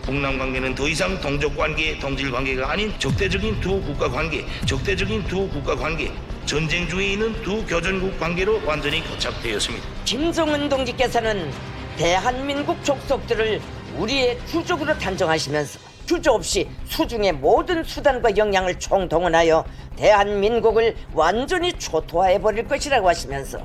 북남 관계는 더 이상 동족 관계, 동질 관계가 아닌 적대적인 두 국가 관계, 전쟁 중에 있는 두 교전국 관계로 완전히 고착되었습니다. 김정은 동지께서는 대한민국 족속들을 우리의 주족으로 단정하시면서 주저없이 수중의 모든 수단과 역량을 총동원하여 대한민국을 완전히 초토화해버릴 것이라고 하시면서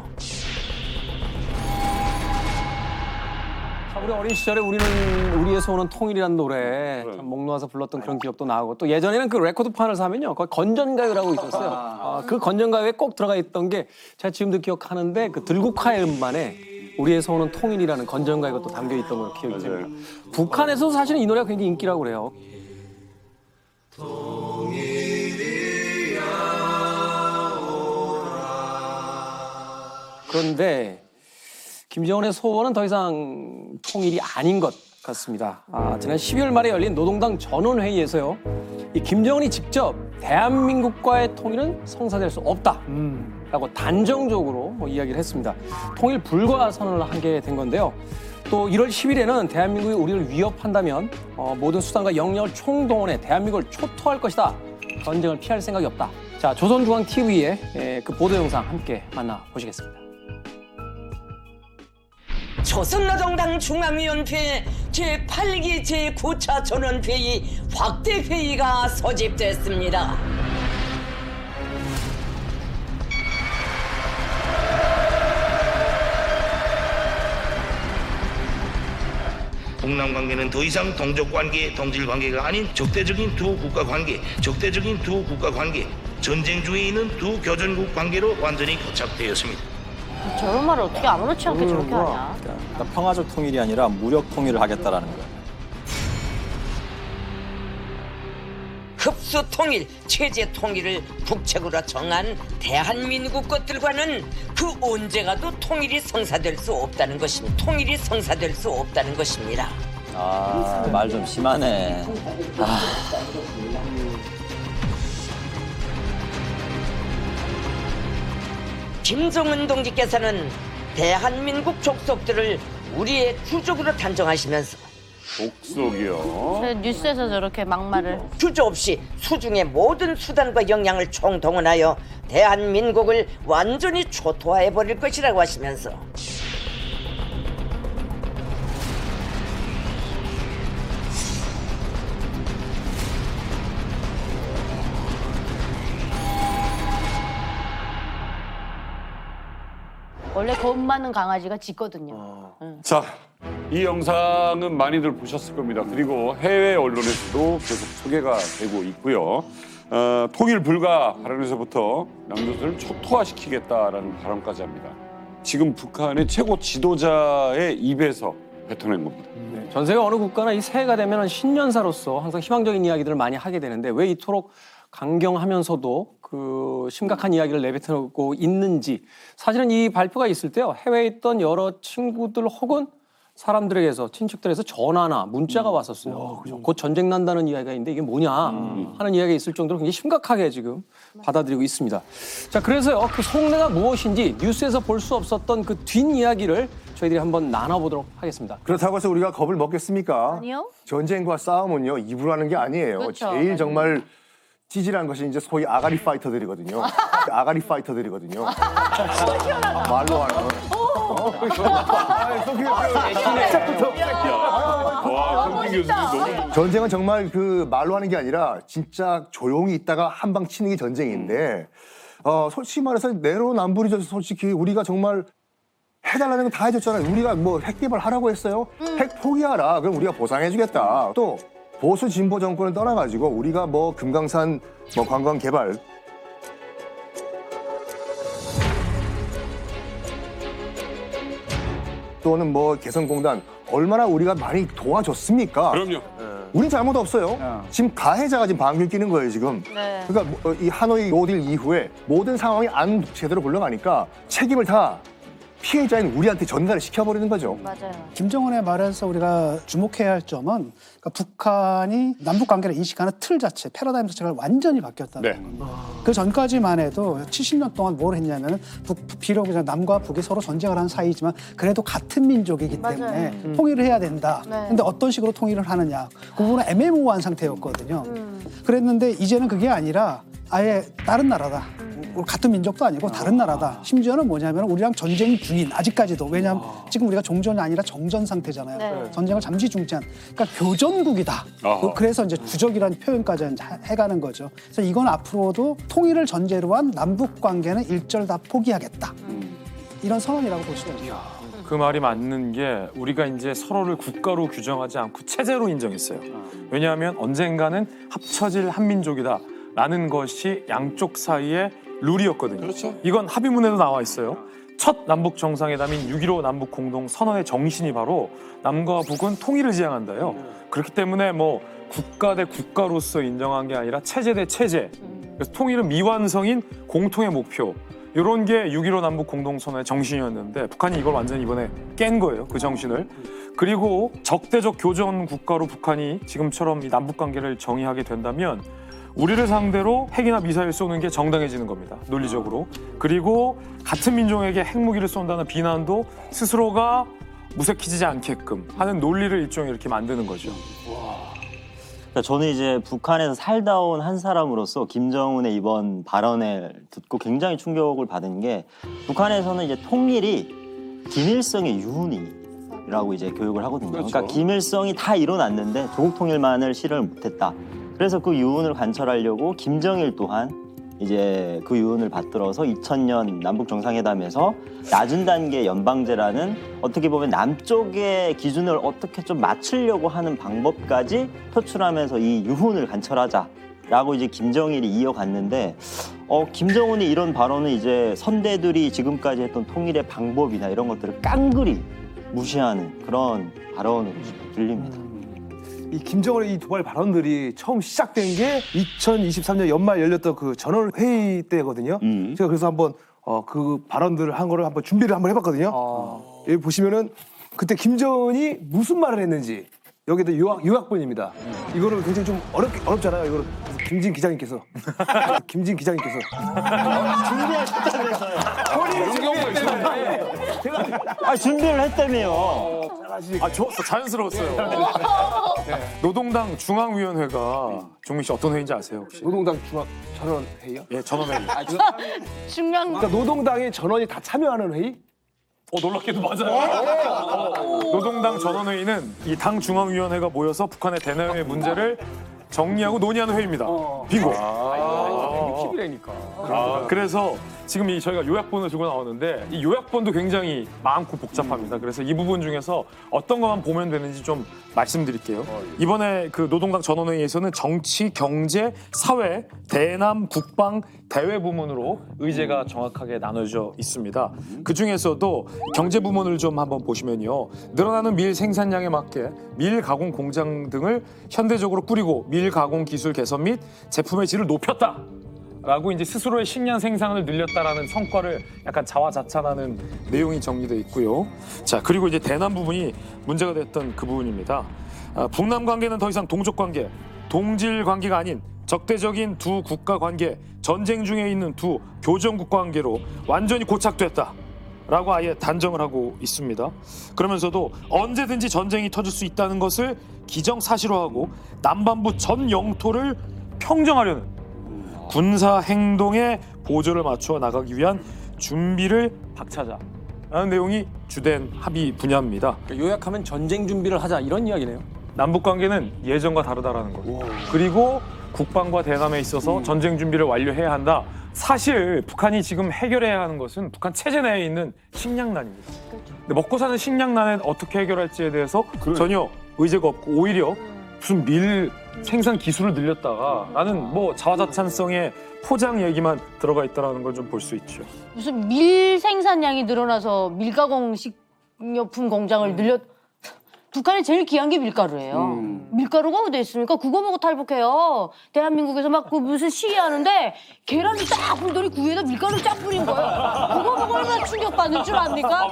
우리 어린 시절에 우리의 소원은 통일이라는 노래 참 목 놓아서 불렀던 그런 기억도 나고 또 예전에는 그 레코드판을 사면요 거기 건전가요라고 있었어요. 그 건전가요에 꼭 들어가 있던 게 제가 지금도 기억하는데 그 들국화의 음반에 우리의 소원은 통일이라는 건전가요가 또 담겨 있던 걸로 기억이 됩니다. 북한에서도 사실은 이 노래가 굉장히 인기라고 그래요. 그런데 김정은의 소원은 더 이상 통일이 아닌 것 같습니다. 지난 12월 말에 열린 노동당 전원회의에서요. 이 김정은이 직접 대한민국과의 통일은 성사될 수 없다라고 단정적으로 이야기를 했습니다. 통일 불가 선언을 하게 된 건데요. 또 1월 10일에는 대한민국이 우리를 위협한다면 모든 수단과 역량을 총동원해 대한민국을 초토할 것이다. 전쟁을 피할 생각이 없다. 자, 조선중앙TV의 그 보도 영상 함께 만나보시겠습니다. 조선노동당 중앙위원회 제8기 제9차 전원회의 확대회의가 소집됐습니다. 북남 관계는 더 이상 동족 관계, 동질 관계가 아닌 적대적인 두 국가 관계, 전쟁 중에 있는 두 교전국 관계로 완전히 고착되었습니다. 저런 말을 어떻게 아무렇지 않게 저렇게 하냐. 그러니까 평화적 통일이 아니라 무력 통일을 하겠다라는 거예요. 흡수 통일, 체제 통일을 국책으로 정한 대한민국 것들과는 그 언제가도 통일이 성사될 수 없다는 것입니다. 말 좀 심하네. 김정은 동지께서는 대한민국 족속들을 우리의 주족으로 단정하시면서 족속이요? 저 뉴스에서 저렇게 막말을. 주저없이 수중의 모든 수단과 역량을 총동원하여 대한민국을 완전히 초토화해버릴 것이라고 하시면서 원래 겁 많은 강아지가 짖거든요. 자, 이 영상은 많이들 보셨을 겁니다. 그리고 해외 언론에서도 계속 소개가 되고 있고요. 통일 불가 발언에서부터 남조선을 초토화시키겠다라는 발언까지 합니다. 지금 북한의 최고 지도자의 입에서 뱉어낸 겁니다. 전 세계 어느 국가나 이 새해가 되면 신년사로서 항상 희망적인 이야기들을 많이 하게 되는데 왜 이토록 강경하면서도 그 심각한 이야기를 내뱉고 있는지 사실은 이 발표가 있을 때요 해외에 있던 여러 친구들 혹은 사람들에게서 친척들에서 전화나 문자가 왔었어요. 곧 전쟁 난다는 이야기가 있는데 이게 뭐냐 하는 이야기가 있을 정도로 굉장히 심각하게 지금 받아들이고 있습니다. 자, 그래서요 그 속내가 무엇인지 뉴스에서 볼 수 없었던 그 뒷이야기를 저희들이 한번 나눠보도록 하겠습니다. 그렇다고 해서 우리가 겁을 먹겠습니까? 아니요. 전쟁과 싸움은요 입으로 하는 게 아니에요. 그렇죠. 제일 정말 찌질한 것이 이제 소위 아가리 파이터들이거든요. 말로 하는. 와, 성진 교수님 너무 전쟁은 정말 그 말로 하는 게 아니라 진짜 조용히 있다가 한 방 치는 게 전쟁인데 솔직히 말해서 내로남불이죠. 솔직히 우리가 정말 해달라는 건 다 해줬잖아요. 우리가 뭐 핵 개발하라고 했어요? 핵 포기하라. 그럼 우리가 보상해주겠다. 또 보수 진보 정권을 떠나가지고 우리가 뭐 금강산 뭐 관광 개발 또는 뭐 개성공단 얼마나 우리가 많이 도와줬습니까? 그럼요. 우린 잘못 없어요. 지금 가해자가 지금 방귀를 끼는 거예요 지금. 네. 그러니까 이 하노이 노딜 이후에 모든 상황이 안 제대로 굴러가니까 책임을 다 피해자인 우리한테 전가를 시켜버리는 거죠. 맞아요. 김정은의 말에서 우리가 주목해야 할 점은 그러니까 북한이 남북 관계를 인식하는 틀 자체, 패러다임 자체가 완전히 바뀌었다는 네. 겁니다. 그 전까지만 해도 70년 동안 뭘 했냐면은 비록 이제 남과 북이 서로 전쟁을 한 사이지만 그래도 같은 민족이기 때문에 통일을 해야 된다. 네. 근데 어떤 식으로 통일을 하느냐. 그 부분은 애매모호한 상태였거든요. 그랬는데 이제는 그게 아니라 아예 다른 나라다. 같은 민족도 아니고 다른 나라다. 심지어는 뭐냐면 우리랑 전쟁 중인 아직까지도. 왜냐하면 지금 우리가 종전이 아니라 정전 상태잖아요. 네. 전쟁을 잠시 중지한. 그러니까 교전국이다. 아하. 그래서 이제 주적이라는 표현까지 해가는 거죠. 그래서 이건 앞으로도 통일을 전제로 한 남북 관계는 일절 다 포기하겠다. 이런 선언이라고 볼 수가 있죠. 그 말이 맞는 게 우리가 이제 서로를 국가로 규정하지 않고 체제로 인정했어요. 왜냐하면 언젠가는 합쳐질 한민족이다라는 것이 양쪽 사이의 룰이었거든요. 그렇죠. 이건 합의문에도 나와 있어요. 첫 남북 정상회담인 6.15 남북 공동 선언의 정신이 바로 남과 북은 통일을 지향한다요. 그렇기 때문에 뭐 국가 대 국가로서 인정한 게 아니라 체제 대 체제. 그래서 통일은 미완성인 공통의 목표. 이런 게 6.15 남북 공동선언의 정신이었는데 북한이 이걸 완전히 이번에 깬 거예요. 그 정신을. 그리고 적대적 교전 국가로 북한이 지금처럼 이 남북 관계를 정의하게 된다면 우리를 상대로 핵이나 미사일 쏘는 게 정당해지는 겁니다. 논리적으로. 그리고 같은 민족에게 핵무기를 쏜다는 비난도 스스로가 무색해지지 않게끔 하는 논리를 일종의 이렇게 만드는 거죠. 그러니까 저는 이제 북한에서 살다 온 한 사람으로서 김정은의 이번 발언을 듣고 굉장히 충격을 받은 게 북한에서는 이제 통일이 김일성의 유훈이라고 이제 교육을 하거든요. 그러니까 김일성이 다 이뤄놨는데 조국 통일만을 실현을 못했다. 그래서 그 유훈을 관철하려고 김정일 또한 이제 그 유언을 받들어서 2000년 남북 정상회담에서 낮은 단계 연방제라는 어떻게 보면 남쪽의 기준을 어떻게 좀 맞추려고 하는 방법까지 표출하면서 이 유훈을 관철하자라고 이제 김정일이 이어갔는데 김정은이 이런 발언은 이제 선대들이 지금까지 했던 통일의 방법이나 이런 것들을 깡그리 무시하는 그런 발언으로 들립니다. 이 김정은의 이 도발 발언들이 처음 시작된 게 2023년 연말 열렸던 그 전원회의 때거든요. 제가 그래서 한번 그 발언들을 한 거를 한번 준비를 한번 해봤거든요. 여기 보시면은 그때 김정은이 무슨 말을 했는지 여기도 요약본입니다. 이거는 굉장히 좀 어렵잖아요. 이거를 김진 기자님께서 준비하셨다면서요. 이런 경우가 있었는데. 준비를 했다며요. 좋았어. 자연스러웠어요. 네. 노동당 중앙위원회가 종민 씨 어떤 회의인지 아세요 혹시? 노동당 중앙 전원회의요? 예, 전원회의. 중요한 그러니까 노동당의 전원이 다 참여하는 회의? 놀랍게도 맞아요. 노동당 전원회의는 이 당 중앙위원회가 모여서 북한의 대내외 문제를 정리하고 논의하는 회의입니다. 빙고. 그래서 지금 저희가 요약본을 들고 나오는데 이 요약본도 굉장히 많고 복잡합니다. 그래서 이 부분 중에서 어떤 것만 보면 되는지 좀 말씀드릴게요. 이번에 그 노동당 전원회의에서는 정치, 경제, 사회, 대남, 국방, 대외 부문으로 의제가 정확하게 나눠져 있습니다. 그 중에서도 경제 부문을 좀 한번 보시면요. 늘어나는 밀 생산량에 맞게 밀 가공 공장 등을 현대적으로 꾸리고 밀 가공 기술 개선 및 제품의 질을 높였다. 라고 이제 스스로의 식량 생산을 늘렸다라는 성과를 약간 자화자찬하는 내용이 정리되어 있고요. 자, 그리고 이제 대남 부분이 문제가 됐던 그 부분입니다. 북남 관계는 더 이상 동족 관계, 동질 관계가 아닌 적대적인 두 국가 관계, 전쟁 중에 있는 두 교전국 관계로 완전히 고착됐다. 라고 아예 단정을 하고 있습니다. 그러면서도 언제든지 전쟁이 터질 수 있다는 것을 기정사실화하고 남반부 전 영토를 평정하려는 군사 행동에 보조를 맞추어 나가기 위한 준비를 박차자라는 내용이 주된 합의 분야입니다. 그러니까 요약하면 전쟁 준비를 하자 이런 이야기네요. 남북 관계는 예전과 다르다라는 거. 그리고 국방과 대남에 있어서 전쟁 준비를 완료해야 한다. 사실 북한이 지금 해결해야 하는 것은 북한 체제 내에 있는 식량난입니다. 근데 먹고 사는 식량난을 어떻게 해결할지에 대해서 전혀 의제가 없고 오히려 무슨 밀 생산 기술을 늘렸다가 나는 뭐 자화자찬성의 포장 얘기만 들어가 있다는 걸 좀 볼 수 있죠. 무슨 밀 생산량이 늘어나서 밀가공 식료품 공장을 북한이 제일 귀한 게 밀가루예요. 밀가루가 어디 있습니까? 그거 보고 탈북해요. 대한민국에서 막 그 무슨 시위하는데 계란을 딱 굴더니 그 위에다 밀가루를 쫙 뿌린 거예요. 그거 보고 얼마나 충격받는 줄 압니까?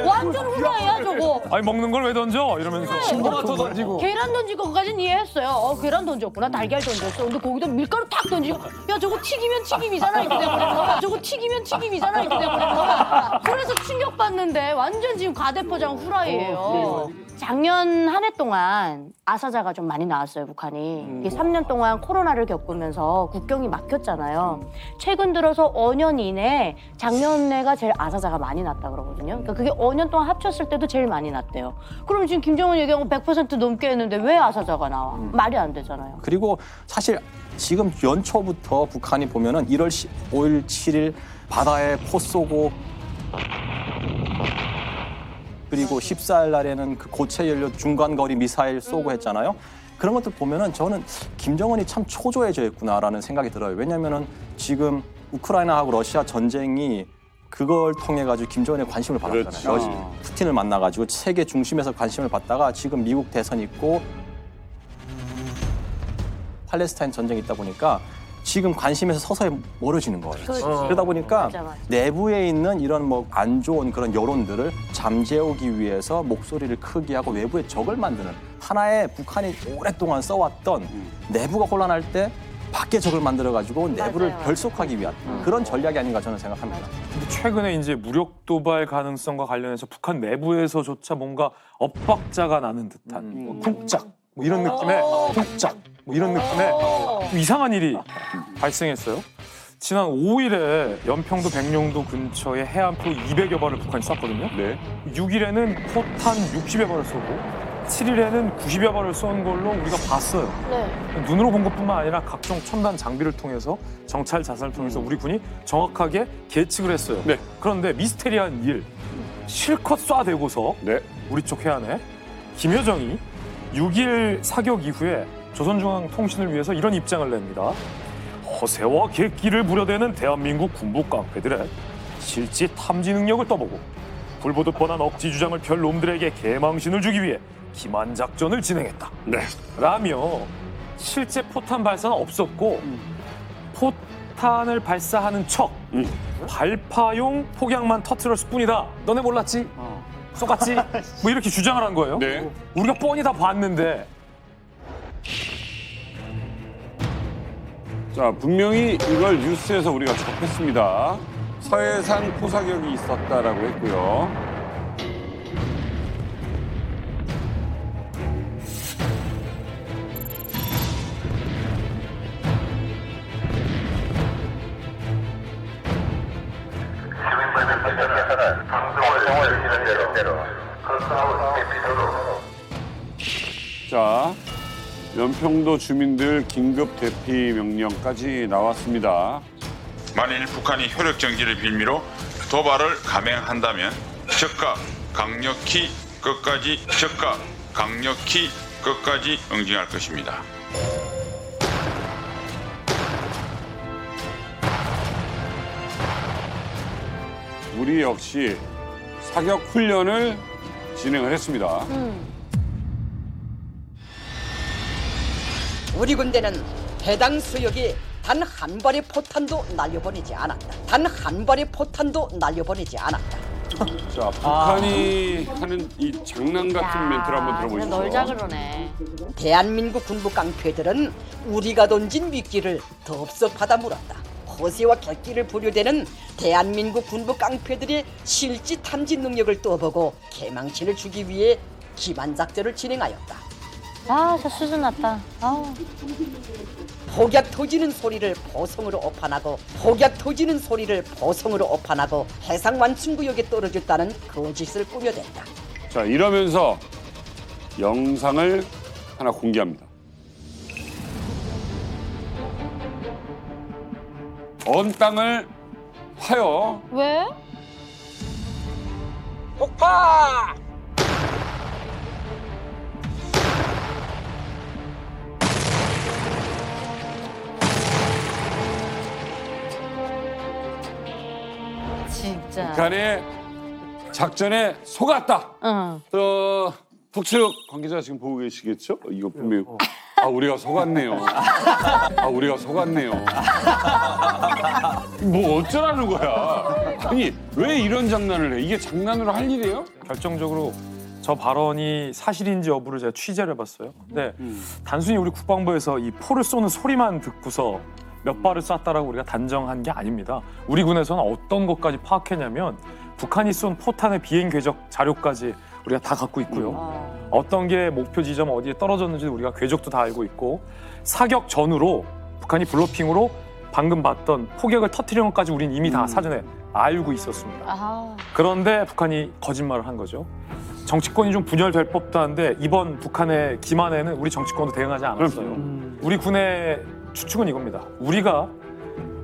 완전 후라이야 저거. 아니 먹는 걸 왜 던져? 이러면서. 토마토 던지고. 계란 던진 거까지는 이해했어요. 계란 던졌구나, 달걀 던졌어. 근데 거기다 밀가루 탁 던지고, 야 저거 튀기면 튀김이잖아 이렇게 돼버린 거야. 저거 튀기면 튀김이잖아 이렇게 돼버린 거야. 그래서 충격받는데 완전 지금 가대포장 후라이예요. 작년 한 해 동안 아사자가 좀 많이 나왔어요, 북한이. 이게 3년 동안 코로나를 겪으면서 국경이 막혔잖아요. 최근 들어서 5년 이내에 작년에가 제일 아사자가 많이 났다 그러거든요. 그러니까 그게 5년 동안 합쳤을 때도 제일 많이 났대요. 그럼 지금 김정은 얘기하고 100% 넘게 했는데 왜 아사자가 나와? 말이 안 되잖아요. 그리고 사실 지금 연초부터 북한이 보면은 1월 5일, 7일 바다에 포 쏘고 그리고 14일 날에는 그 고체 연료 중간거리 미사일 쏘고 했잖아요. 그런 것들 보면은 저는 김정은이 참 초조해져 있구나라는 생각이 들어요. 왜냐면은 지금 우크라이나하고 러시아 전쟁이 그걸 통해 가지고 김정은의 관심을 받았잖아요. 푸틴을 만나 가지고 세계 중심에서 관심을 받다가 지금 미국 대선 있고 팔레스타인 전쟁이 있다 보니까 지금 관심에서 서서히 멀어지는 거예요. 그러다 보니까 맞아. 내부에 있는 이런 뭐 안 좋은 그런 여론들을 잠재우기 위해서 목소리를 크게 하고 외부에 적을 만드는 하나의 북한이 오랫동안 써왔던 내부가 혼란할 때 밖에 적을 만들어가지고 내부를 맞아요. 결속하기 위한 그런 전략이 아닌가 저는 생각합니다. 근데 최근에 이제 무력 도발 가능성과 관련해서 북한 내부에서조차 뭔가 엇박자가 나는 듯한 쿵짝 뭐 이런 느낌의 쿵짝 뭐 이런 느낌의 이상한 일이 발생했어요. 지난 5일에 연평도 백령도 근처에 해안포 200여 발을 북한이 쐈거든요. 네. 6일에는 포탄 60여 발을 쏘고 7일에는 90여 발을 쏜 걸로 우리가 봤어요. 네. 눈으로 본 것뿐만 아니라 각종 첨단 장비를 통해서 정찰 자산을 통해서 우리 군이 정확하게 계측을 했어요. 네. 그런데 미스테리한 일 실컷 쏴대고서 네. 우리 쪽 해안에 김여정이 6일 사격 이후에 조선중앙통신을 위해서 이런 입장을 냅니다. 허세와 객기를 부려대는 대한민국 군부 깡패들의 실제 탐지 능력을 떠보고 불보듯 뻔한 억지 주장을 펼 놈들에게 개망신을 주기 위해 기만 작전을 진행했다. 네. 라며 실제 포탄 발사는 없었고 포탄을 발사하는 척 발파용 폭약만 터트렸을 뿐이다. 너네 몰랐지? 쏘갔지? 뭐 이렇게 주장을 한 거예요. 네. 우리가 뻔히 다 봤는데 자, 분명히 이걸 뉴스에서 우리가 접했습니다. 서해상 포사격이 있었다라고 했고요. 자, 연평도 주민들 긴급 대피 명령까지 나왔습니다. 만일 북한이 효력 정지를 빌미로 도발을 감행한다면 즉각 강력히 끝까지 응징할 것입니다. 우리 역시 사격 훈련을 진행을 했습니다. 우리 군대는 해당 수역에 단 한 발의 포탄도 날려보내지 않았다. 단 한 발의 포탄도 날려보내지 않았다. 자, 북한이 하는 이 장난 같은 멘트를 한번 들어보시죠. 널자 그러네. 대한민국 군부 깡패들은 우리가 던진 미끼를 덥석하다 물었다. 허세와 객기를 부려대는 대한민국 군부 깡패들의 실지 탐지 능력을 떠보고 개망신을 주기 위해 기만 작전을 진행하였다. 아, 저 수준 낮다. 아우. 폭약 터지는 소리를 보성으로 오판하고 해상 완충구역에 떨어졌다는 거짓을 꾸며댔다. 자, 이러면서 영상을 하나 공개합니다. 언 땅을 파여 왜? 폭파! 진짜. 북한의 작전에 속았다. 응. 북측 관계자 지금 보고 계시겠죠? 이거 분명히 우리가 속았네요. 우리가 속았네요. 뭐 어쩌라는 거야? 아니 왜 이런 장난을 해? 이게 장난으로 할 일이에요? 결정적으로 저 발언이 사실인지 여부를 제가 취재를 해봤어요. 근데 단순히 우리 국방부에서 이 포를 쏘는 소리만 듣고서 몇 발을 쐈다라고 우리가 단정한 게 아닙니다. 우리 군에서는 어떤 것까지 파악했냐면 북한이 쏜 포탄의 비행 궤적 자료까지 우리가 다 갖고 있고요. 어떤 게 목표 지점 어디에 떨어졌는지 우리가 궤적도 다 알고 있고 사격 전후로 북한이 블러핑으로 방금 봤던 포격을 터뜨리는 것까지 우린 이미 다 사전에 알고 있었습니다. 그런데 북한이 거짓말을 한 거죠. 정치권이 좀 분열될 법도 한데 이번 북한의 기만에는 우리 정치권도 대응하지 않았어요. 우리 군의 추측은 이겁니다. 우리가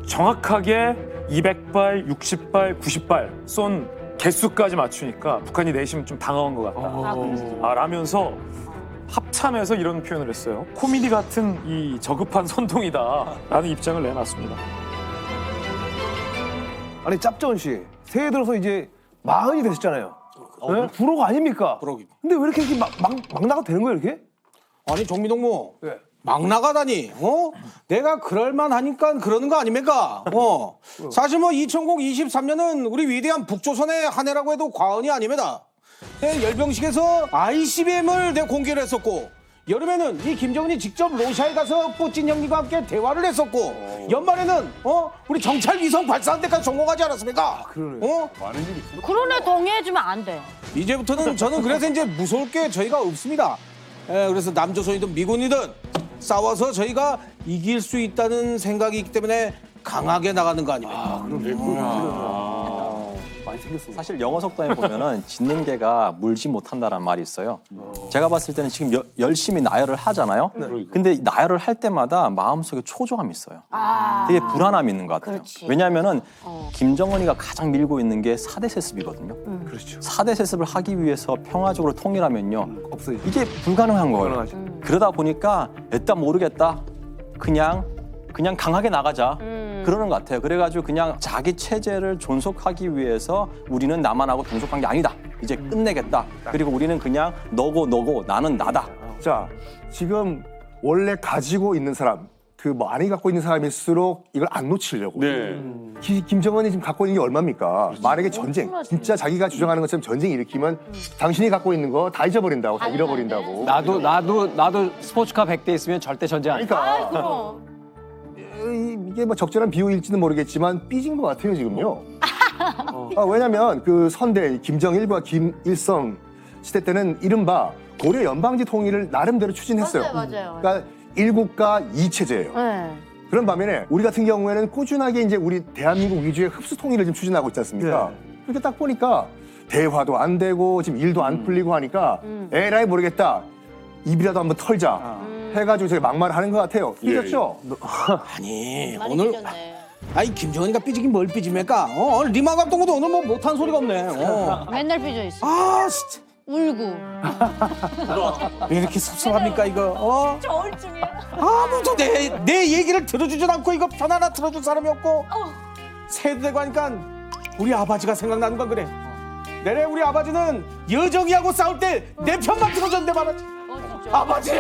정확하게 200발, 60발, 90발 쏜 개수까지 맞추니까 북한이 내심 좀 당황한 것 같다. 라면서 합참에서 이런 표현을 했어요. 코미디 같은 이 저급한 선동이다라는 입장을 내놨습니다. 아니 짭전 씨 새해 들어서 이제 40이 되셨잖아요. 네? 부러가 아닙니까? 근데 왜 이렇게 막 나가도 되는 거예요 이렇게? 아니 정미동무 네. 막 나가다니 내가 그럴만 하니까 그러는 거 아닙니까? 사실 뭐 2023년은 우리 위대한 북조선의 한 해라고 해도 과언이 아닙니다. 열병식에서 ICBM을 내가 공개를 했었고 여름에는 이 김정은이 직접 러시아에 가서 푸틴 형님과 함께 대화를 했었고 연말에는 우리 정찰 위성 발사한 데까지 성공하지 않았습니까? 많은 일이 있어. 그러네 동의해주면 안 돼. 이제부터는 저는 그래서 이제 무서울 게 저희가 없습니다. 그래서 남조선이든 미군이든 싸워서 저희가 이길 수 있다는 생각이 있기 때문에 강하게 나가는 거 아닙니까? 많이 생겼어. 사실 영어 속담에 보면은 짖는 개가 물지 못한다라는 말이 있어요. 제가 봤을 때는 지금 열심히 나열을 하잖아요. 근데 나열을 할 때마다 마음속에 초조함이 있어요. 되게 불안함이 있는 것 같아요. 그렇지. 왜냐하면은 김정은이가 가장 밀고 있는 게 4대 세습이거든요. 그렇죠. 4대 세습을 하기 위해서 평화적으로 통일하면요. 없어요. 이게 불가능한 거예요. 불가능하죠. 그러다 보니까 일단 모르겠다. 그냥 강하게 나가자. 그러는 것 같아요. 그래가지고 그냥 자기 체제를 존속하기 위해서 우리는 나만하고 동속한 게 아니다. 이제 끝내겠다. 그리고 우리는 그냥 너고 나는 나다. 자, 지금 원래 가지고 있는 사람, 많이 갖고 있는 사람일수록 이걸 안 놓치려고. 네. 김정은이 지금 갖고 있는 게 얼마입니까? 만약에 전쟁, 진짜 자기가 주장하는 것처럼 전쟁 일으키면 당신이 갖고 있는 거 다 잊어버린다고, 다 잃어버린다고. 나도 스포츠카 100대 있으면 절대 전쟁 안 해. 그러니까 그럼. 이게 뭐 적절한 비유일지는 모르겠지만 삐진 것 같아요 지금요. 왜냐면 그 선대 김정일과 김일성 시대 때는 이른바 고려 연방제 통일을 나름대로 추진했어요. 맞아요. 그러니까 일국가 이체제예요. 네. 그런 반면에 우리 같은 경우에는 꾸준하게 이제 우리 대한민국 위주의 흡수 통일을 지금 추진하고 있지 않습니까? 그렇게 딱 보니까 대화도 안 되고 지금 일도 안 풀리고 하니까 에라이 모르겠다. 입이라도 한번 털자. 해가지고 저희 막말을 하는 것 같아요. 삐졌죠? 아니 많이 오늘 삐졌네. 아니 김정은이가 삐지긴 뭘 삐집니까? 오늘 리마 감독도 오늘 뭐 못한 소리가 없네. 맨날 삐져 있어. 진짜 울고. 왜 이렇게 섭섭합니까 이거? 저 얼중이야. 아무도 내 얘기를 들어주질 않고 이거 편 하나 들어줄 사람이 없고 세대되고 하니까 우리 아버지가 생각나는 건 그래. 내래 우리 아버지는 여정이하고 싸울 때 내 편만 들어줬는데 말하지. 아버지!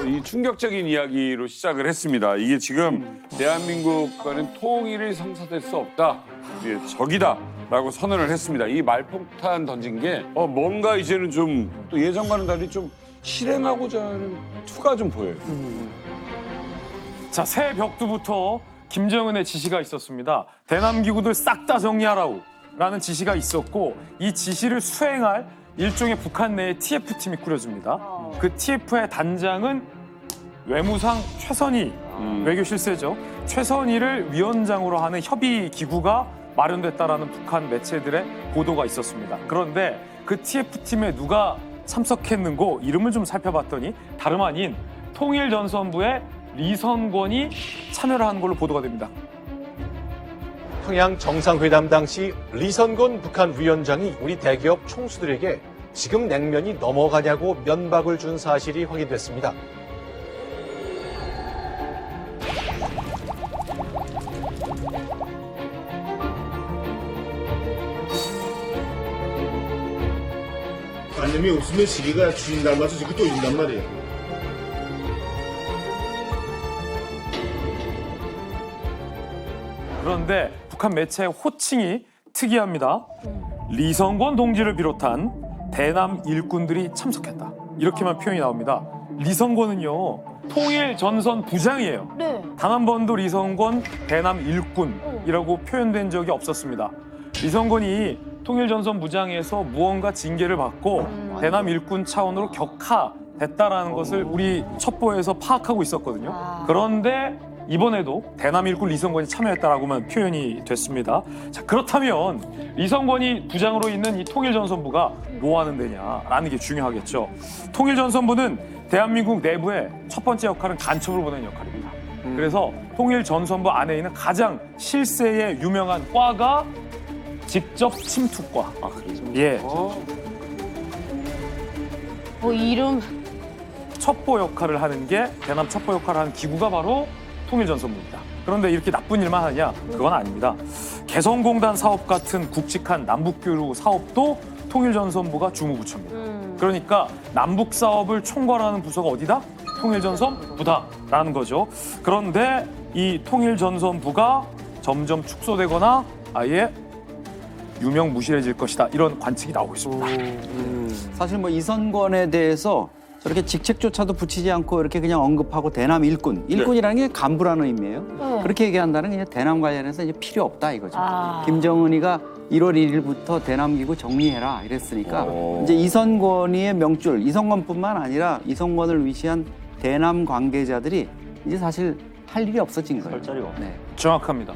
이 충격적인 이야기로 시작을 했습니다. 이게 지금 대한민국과는 통일이 성사될 수 없다. 이게 적이다라고 선언을 했습니다. 이 말폭탄 던진 게 뭔가 이제는 좀 또 예전과는 달리 좀 실행하고자 하는 투가 좀 보여요. 자, 새 벽두부터 김정은의 지시가 있었습니다. 대남 기구들 싹 다 정리하라고.라는 지시가 있었고 이 지시를 수행할 일종의 북한 내에 TF팀이 꾸려집니다. 그 TF의 단장은 외무상 최선희 외교 실세죠. 최선희를 위원장으로 하는 협의 기구가 마련됐다라는 북한 매체들의 보도가 있었습니다. 그런데 그 TF팀에 누가 참석했는고 이름을 좀 살펴봤더니 다름 아닌 통일전선부의 리선권이 참여를 한 걸로 보도가 됩니다. 평양 정상회담 당시 리선권 북한 위원장이 우리 대기업 총수들에게 지금 냉면이 넘어가냐고 면박을 준 사실이 확인됐습니다. 잡념이 없으면 시계가 주인 닮아서 저렇게 또 있단 말이에요. 그런데 북한 매체의 호칭이 특이합니다. 리성권 동지를 비롯한 대남 일꾼들이 참석했다. 이렇게만 표현이 나옵니다. 리성권은요, 통일 전선 부장이에요. 네. 단 한 번도 리성권 대남 일꾼이라고 표현된 적이 없었습니다. 리성권이 통일 전선 부장에서 무언가 징계를 받고 대남 일꾼 차원으로 격하됐다라는 것을 우리 첩보에서 파악하고 있었거든요. 그런데 이번에도 대남 일꾼 리성권이 참여했다라고만 표현이 됐습니다. 자, 그렇다면 리성권이 부장으로 있는 이 통일전선부가 뭐 하는 데냐라는 게 중요하겠죠. 통일전선부는 대한민국 내부의 첫 번째 역할은 간첩을 보내는 역할입니다. 그래서 통일전선부 안에 있는 가장 실세의 유명한 과가 직접 침투과. 예. 이름. 첩보 역할을 하는 게 대남 첩보 역할을 하는 기구가 바로 통일전선부입니다. 그런데 이렇게 나쁜 일만 하냐? 그건 아닙니다. 개성공단 사업 같은 굵직한 남북교류 사업도 통일전선부가 주무부처입니다. 그러니까 남북 사업을 총괄하는 부서가 어디다? 통일전선부다라는 거죠. 그런데 이 통일전선부가 점점 축소되거나 아예 유명무실해질 것이다. 이런 관측이 나오고 있습니다. 사실 뭐 이선권에 대해서 저렇게 직책조차도 붙이지 않고 이렇게 그냥 언급하고 대남 일꾼이라는 게 간부라는 의미예요. 그렇게 얘기한다는 게 그냥 대남 관련해서 이제 필요 없다 이거죠. 김정은이가 1월 1일부터 대남 기구 정리해라 이랬으니까 이제 이선권이의 명줄, 이선권뿐만 아니라 이선권을 위시한 대남 관계자들이 이제 사실 할 일이 없어진 거예요. 네. 정확합니다.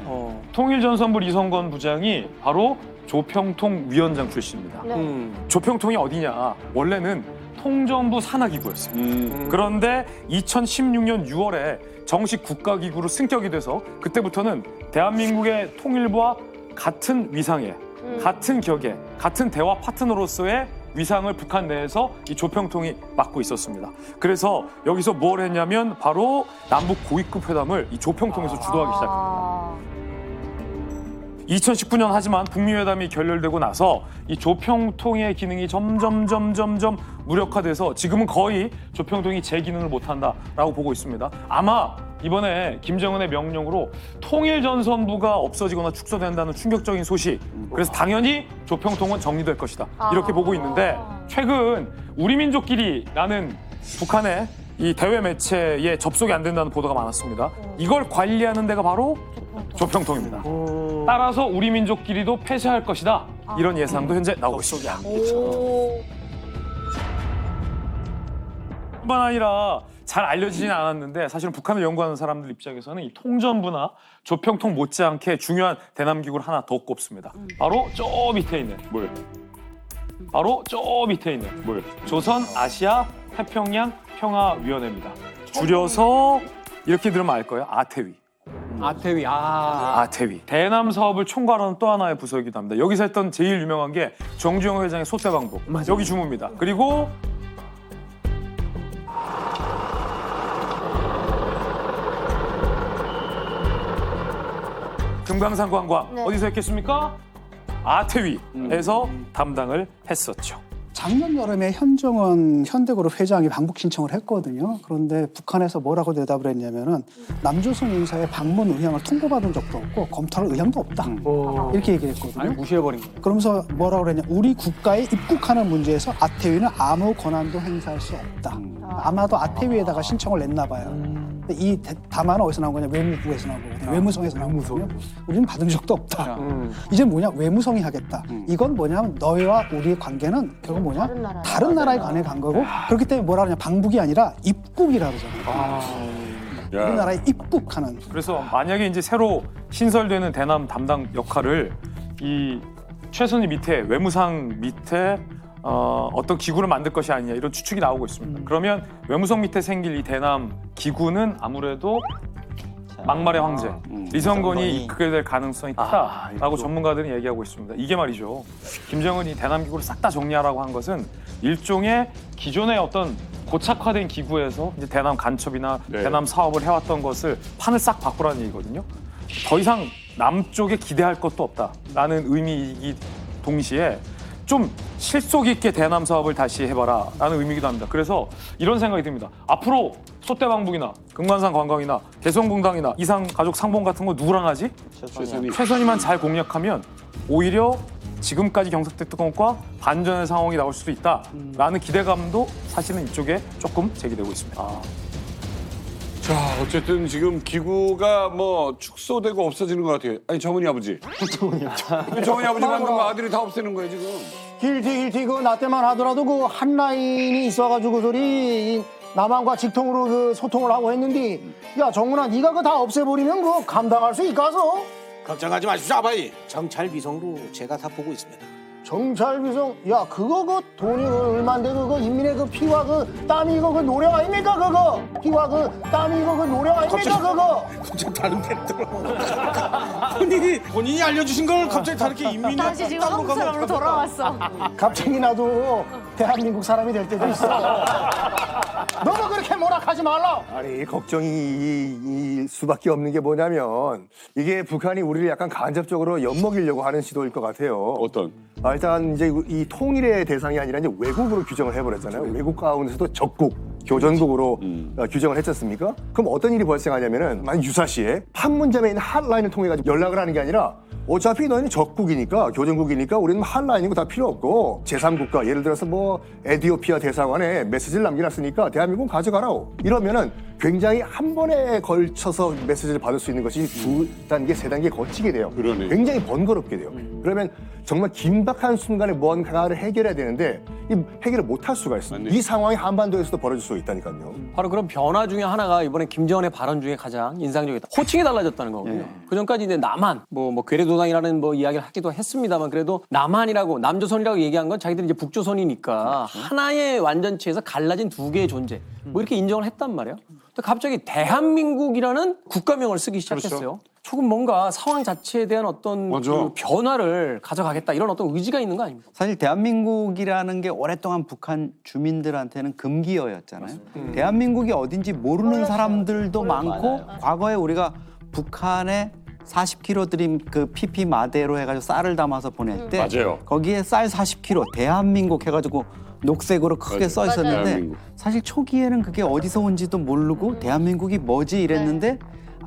통일전선부 리성권 부장이 바로 조평통 위원장 출신입니다. 조평통이 어디냐? 원래는 통전부 산하기구였어요. 그런데 2016년 6월에 정식 국가기구로 승격이 돼서 그때부터는 대한민국의 통일부와 같은 위상에, 같은 격에, 같은 대화 파트너로서의 위상을 북한 내에서 이 조평통이 맡고 있었습니다. 그래서 여기서 뭘 했냐면 바로 남북 고위급 회담을 이 조평통에서 주도하기 시작합니다. 2019년 하지만 북미 회담이 결렬되고 나서 이 조평통의 기능이 점점 무력화돼서 지금은 거의 조평통이 제 기능을 못한다라고 보고 있습니다. 아마 이번에 김정은의 명령으로 통일전선부가 없어지거나 축소된다는 충격적인 소식, 그래서 당연히 조평통은 정리될 것이다 이렇게 보고 있는데, 최근 우리민족끼리라는 북한의 이 대외 매체에 접속이 안 된다는 보도가 많았습니다. 이걸 관리하는 데가 바로 조평통입니다. 따라서 우리민족끼리도 폐쇄할 것이다 이런 예상도 현재 나오고 있습니다. 뿐만 아니라 잘 알려지진 않았는데 사실은 북한을 연구하는 사람들 입장에서는 이 통전부나 조평통 못지않게 중요한 대남기구를 하나 더 꼽습니다. 바로 저 밑에 있는 바로 저 밑에 있는 조선 아시아 태평양 평화위원회입니다. 줄여서 이렇게 들으면 알 거예요. 아태위. 아태위. 대남 사업을 총괄하는 또 하나의 부서이기도 합니다. 여기서 했던 제일 유명한 게 정주영 회장의 소태방북. 여기 주무입니다. 그리고 금강산 관광. 어디서 했겠습니까? 아태위에서 담당을 했었죠. 작년 여름에 현정원 현대그룹 회장이 방북 신청을 했거든요. 그런데 북한에서 뭐라고 대답을 했냐면은 남조선 인사의 방문 의향을 통보받은 적도 없고 검토할 의향도 없다. 이렇게 얘기했거든요. 아니, 무시해버린 거예요. 그러면서 뭐라고 그랬냐? 우리 국가에 입국하는 문제에서 아태위는 아무 권한도 행사할 수 없다. 아마도 아태위에다가 신청을 냈나 봐요. 이 담화는 어디서 나온 거냐? 외무부에서 나온 거거든요. 외무성에서 나온 거거든요. 우리는 받은 적도 없다. 이제 뭐냐? 외무성이 하겠다. 이건 뭐냐면 너희와 우리의 관계는 결국 뭐냐? 다른 나라에 관해 간 거고, 그렇기 때문에 뭐라 그러냐? 방북이 아니라 입국이라 그러잖아요. 우리나라에 입국하는. 그래서 만약에 이제 새로 신설되는 대남 담당 역할을 이 최선희 밑에, 외무상 밑에 어떤 기구를 만들 것이 아니냐 이런 추측이 나오고 있습니다. 그러면 외무성 밑에 생길 이 대남 기구는 아무래도 막말의 황제 리성권이 이끌게 될 가능성이 크다라고 전문가들은 얘기하고 있습니다. 이게 말이죠. 김정은이 대남 기구를 싹 다 정리하라고 한 것은 일종의 기존의 어떤 고착화된 기구에서 이제 대남 간첩이나 대남 사업을 해왔던 것을 판을 싹 바꾸라는 얘기거든요. 더 이상 남쪽에 기대할 것도 없다라는 의미이기 동시에 좀 실속 있게 대남 사업을 다시 해봐라라는 의미이기도 합니다. 그래서 이런 생각이 듭니다. 앞으로 소떼방북이나 금관산 관광이나 개성공단이나 이상 가족 상봉 같은 거 누구랑 하지? 최선희만 잘 공략하면 오히려 지금까지 경삭대 특검과 반전의 상황이 나올 수도 있다라는 기대감도 사실은 이쪽에 조금 제기되고 있습니다. 자, 어쨌든 지금 기구가 뭐 축소되고 없어지는 것 같아요. 아니, 정은이 아버지. 정은이 아버지 만든 아들이 다 없애는 거예요, 지금. 길티 그 나 때만 하더라도 그 한 라인이 있어가지고 소리 남한과 직통으로 그 소통을 하고 했는데 야 정훈아 네가 그거 다 없애버리면 그거 감당할 수 있겠어? 걱정하지 마십시오 아바이. 정찰 비성으로 제가 다 보고 있습니다. 정찰비성 야 그거 그 돈이 얼만데 그거 인민의 그 피와 그 땀이 이거 그 노력 아닙니까 그거 피와 그 땀이 이거 그 노력 아닙니까 그거 갑자기 다른 데 들어. 본인이 알려주신 걸 갑자기 다르게 인민이 다시 지금 한국 사람으로 돌아왔어. 갑자기 나도 대한민국 사람이 될 때도 있어. 너무 그렇게 모락하지 말라. 아니 걱정이 이 수밖에 없는 게 뭐냐면 이게 북한이 우리를 약간 간접적으로 엿먹이려고 하는 시도일 것 같아요. 어떤? 일단 이제 이 통일의 대상이 아니라 이제 외국으로 규정을 해버렸잖아요. 외국 가운데서도 적국, 교전국으로 규정을 했지 않습니까? 그럼 어떤 일이 발생하냐면은 만약 유사시에 판문점에 있는 핫라인을 통해 가지고 연락을 하는 게 아니라 어차피 너희는 적국이니까 교전국이니까 우리는 핫라인이고 다 필요 없고 제3국가 예를 들어서 뭐 에티오피아 대사관에 메시지를 남겨놨으니까 대한민국은 가져가라고 이러면은 굉장히 한 번에 걸쳐서 메시지를 받을 수 있는 것이 2단계, 3단계 거치게 돼요. 그러네. 굉장히 번거롭게 돼요. 그러면 정말 긴박한 순간에 뭔가를 해결해야 되는데 이 해결을 못할 수가 있어요. 이 상황이 한반도에서도 벌어질 수 있다니까요. 바로 그런 변화 중에 하나가 이번에 김정은의 발언 중에 가장 인상적이다. 호칭이 달라졌다는 거고요. 그전까지 이제 남한, 뭐 괴뢰도당이라는 뭐 이야기를 하기도 했습니다만 그래도 남한이라고 남조선이라고 얘기한 건 자기들이 이제 북조선이니까 하나의 완전체에서 갈라진 두 개의 존재 뭐 이렇게 인정을 했단 말이에요. 근데 갑자기 대한민국이라는 국가명을 쓰기 시작했어요. 그렇죠. 조금 뭔가 상황 자체에 대한 어떤 그 변화를 가져가겠다 이런 어떤 의지가 있는 거 아닙니까? 사실 대한민국이라는 게 오랫동안 북한 주민들한테는 금기어였잖아요. 대한민국이 어딘지 모르는 사람들도 많고 과거에 우리가 북한에 40kg 드림 그 PP 마대로 해가지고 쌀을 담아서 보낼 때 맞아요. 거기에 쌀 40kg 대한민국 해가지고 녹색으로 크게 써 있었는데 대한민국. 사실 초기에는 그게 어디서 온지도 모르고 대한민국이 뭐지 이랬는데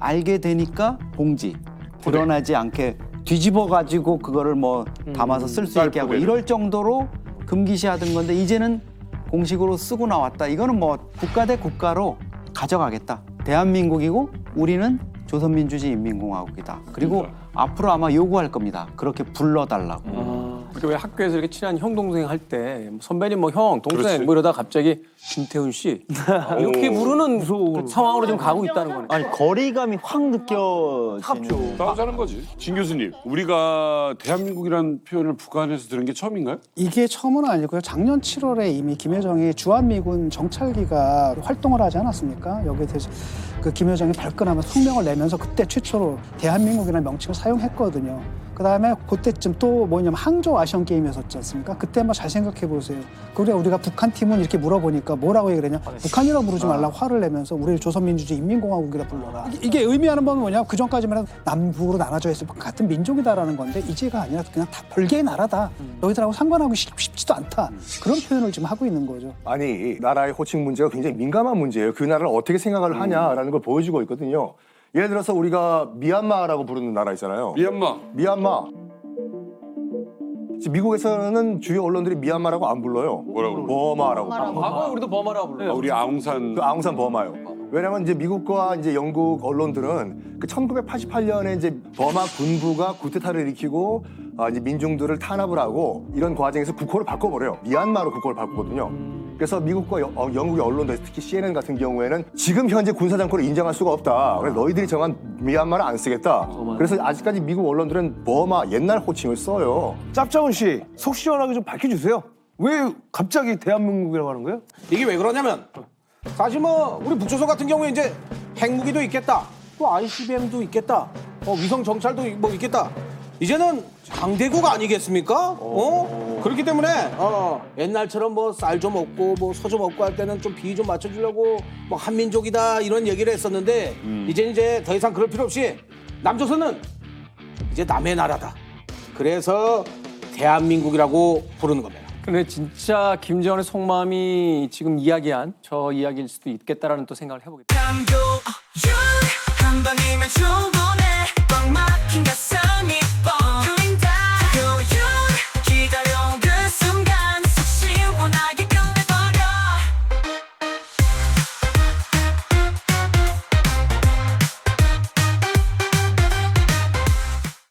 알게 되니까 봉지 드러나지 않게 뒤집어 가지고 그거를 뭐 담아서 쓸 수 있게 하고 이럴 정도로 금기시하던 건데 이제는 공식으로 쓰고 나왔다. 이거는 뭐 국가 대 국가로 가져가겠다. 대한민국이고 우리는 조선민주주의인민공화국이다. 그리고 앞으로 아마 요구할 겁니다. 그렇게 불러달라고. 그리고 왜 학교에서 이렇게 친한 형 동생 할 때 선배님 뭐 형 동생 그렇지. 뭐 이러다 갑자기 김태훈 씨 이렇게 부르는 그 상황으로 지금 가고 있다는 거네. 아니 거리감이 확 느껴지는. 싸우자는 거지. 진 교수님, 우리가 대한민국이라는 표현을 북한에서 들은 게 처음인가요? 이게 처음은 아니고요. 작년 7월에 이미 김여정이 주한미군 정찰기가 활동을 하지 않았습니까? 여기에 대해서 그 김여정이 발끈하면서 성명을 내면서 그때 최초로 대한민국이라는 명칭을 사용했거든요. 그다음에 그때쯤 또 뭐냐면 항저우 아시안 게임이었었지 않습니까? 그때 한번 잘 생각해 보세요. 그래 우리가 북한 팀은 이렇게 물어보니까 뭐라고 얘기를 했냐? 북한이라고 부르지 말라고 화를 내면서 우리를 조선민주주의 인민공화국이라 불러라. 이게 의미하는 바는 뭐냐? 그 전까지만 해도 남북으로 나눠져 있을 같은 민족이다라는 건데 이제가 아니라 그냥 다 별개의 나라다. 너희들하고 상관하고 싶지도 않다. 그런 표현을 지금 하고 있는 거죠. 아니 나라의 호칭 문제가 굉장히 민감한 문제예요. 그 나라를 어떻게 생각을 하냐라는 걸 보여주고 있거든요. 예를 들어서 우리가 미얀마라고 부르는 나라 있잖아요. 미얀마. 지금 미국에서는 주요 언론들이 미얀마라고 안 불러요. 뭐라고? 버마라고. 과거에 우리도 버마라고 불러요. 우리 아웅산. 그 아웅산 버마요. 왜냐면 이제 미국과 이제 영국 언론들은 그 1988년에 이제 버마 군부가 쿠데타를 일으키고 이제 민중들을 탄압을 하고 이런 과정에서 국호를 바꿔버려요. 미얀마로 국호를 바꾸거든요. 그래서 미국과 영국의 언론들 특히 CNN 같은 경우에는 지금 현재 군사정권을 인정할 수가 없다. 그래서 너희들이 정한 미얀마를 안 쓰겠다. 그래서 아직까지 미국 언론들은 버마 옛날 호칭을 써요. 짭짜훈 씨, 속 시원하게 좀 밝혀주세요. 왜 갑자기 대한민국이라고 하는 거예요? 이게 왜 그러냐면 사실 뭐 우리 북조선 같은 경우에 이제 핵무기도 있겠다, 또 ICBM도 있겠다, 위성 정찰도 뭐 있겠다. 이제는 강대국 아니겠습니까? 그렇기 때문에 옛날처럼 뭐 쌀 좀 얻고 뭐 소 좀 얻고 할 때는 좀 비위 좀 맞춰주려고 뭐 한민족이다 이런 얘기를 했었는데 이제 더 이상 그럴 필요 없이 남조선은 이제 남의 나라다. 그래서 대한민국이라고 부르는 겁니다. 근데 진짜 김정은의 속마음이 지금 이야기한 저 이야기일 수도 있겠다라는 또 생각을 해보게 됩니다. 한 방이면 충분해 꽉 막힌 가슴